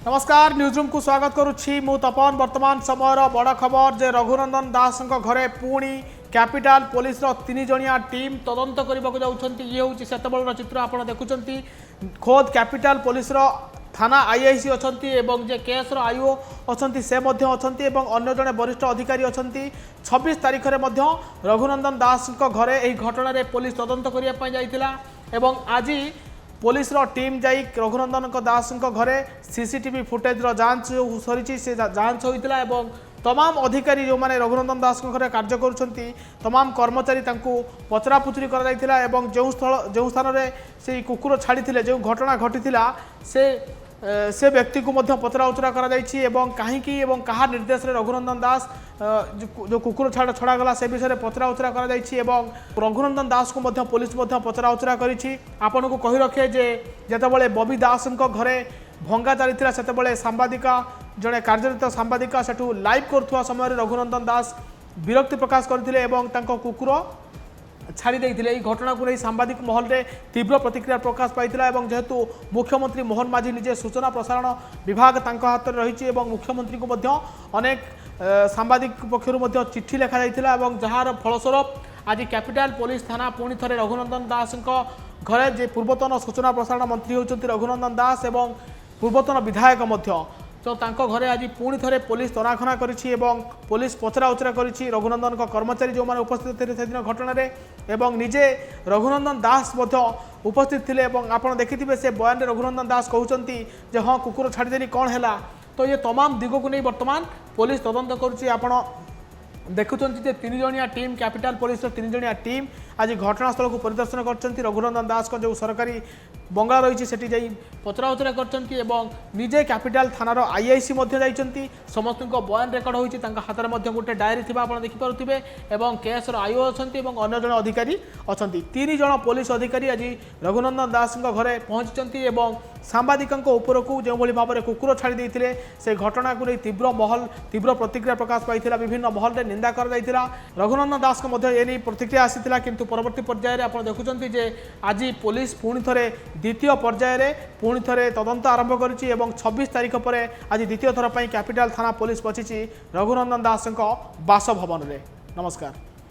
नमस्कार न्यूजरूम को स्वागत करुच्ची मु तपन वर्तमान समय बड़ खबर जे रघुनंदन दास घरे पुणी कैपिटल पुलिस तीन जणिया टीम तदंत करने को जाऊँगी ये हूँ से चित्र आप देखुं खोद कैपिटल पुलिस थाना आईआईसी अच्छा जे केस आईओ अच्छा से अन्य जड़े वरिष्ठ अधिकारी अच्छा 26 तारीख में रघुनंदन दास घरे यही घटना पुलिस तदंत करने जाइला आज पुलिस टीम जाई रघुनंदन दास घरे सीसीटीवी फुटेज जांच सरी से जांच होता तमाम अधिकारी जो मैंने रघुनंदन दास घरे कार्य करुँच तमाम कर्मचारी पचरापुचुरी कर जो स्थान से कुकुर छाड़ी जो घटना घटी से व्यक्ति को पचरा उचरा कहीं क्या निर्देश रघुनंदन दास जो कुकुर छड़ागला से विषय में पचरा उचरा कर रघुनंदन दास को पुलिस पचरा उचरा आपन को कही रखे जेतेबळे बबी दास घरे भंगा चली से सांबादिका जड़े कार्यरत सांबादिका सेठू लाइव करुवा समय रघुनंदन दास विरक्ति प्रकाश करते कुकुर छाड़ी देते घटना को नहीं सांबादिक महल में तीव्र प्रतिक्रिया प्रकाश पाई जेहेतु मुख्यमंत्री मोहन माझी निजे सूचना प्रसारण विभाग हाथ में रही मुख्यमंत्री को अनेक सांबादिक पक्षर चिट्ठी लिखा जाता जार फलस्वरूप आज कैपिटल पुलिस थाना पुणी थे रघुनंदन दास घरे जे पूर्वतन सूचना प्रसारण मंत्री होती रघुनंदन दास एवं पूर्वतन विधायक तो तांको घरे आज पुणी थे पुलिस तनाखना करी पुलिस पचरा उचरा करी रघुनंदन कर्मचारी जो मैंने उपस्थित थे से दिन घटना एवं निजे रघुनंदन दास उपस्थित थे आप देखिथे से बयान रघुनंदन दास कहते हाँ कुकुर छाड़देनी कौन है तो ये तमाम दिग को नहीं बर्तमान पुलिस तदंत करुँच देखुं तीन जणिया टीम कैपिटल पुलिस तीन जणिया टीम आज घटनास्थल को परिदर्शन कर रघुनंदन दास जो सरकारी बंगला रही से पचरा उचरा करजे कैपिटल थानार आईआईसी जाइए समस्त बयान रेकर्ड होती हाथ में गोटे डायरी थी आप देखिपे केस आईओ अच्छा अन्य जन अधिकारी अच्छा तीन जन पुलिस अधिकारी आज रघुनंदन दास घरे पहुंची सांबादिक उपरकू जो भाव में कुकुर छाड़ी देते से घटना को नहीं तीव्र प्रतिक्रिया प्रकाश पाई विभिन्न महल में निंदा कर रघुनंदन दास एने प्रतिक्रिया आसी किंतु परवर्ती पर्यायर आप देखुं आज पुलिस पुणी थे द्वितीय पर्यायर पुणी थे तदंत आरंभ कर 26 तारीख पर आज द्वितीय थर पर कैपिटल थाना पुलिस पहुंची रघुनंदन दास बासभवन में। नमस्कार।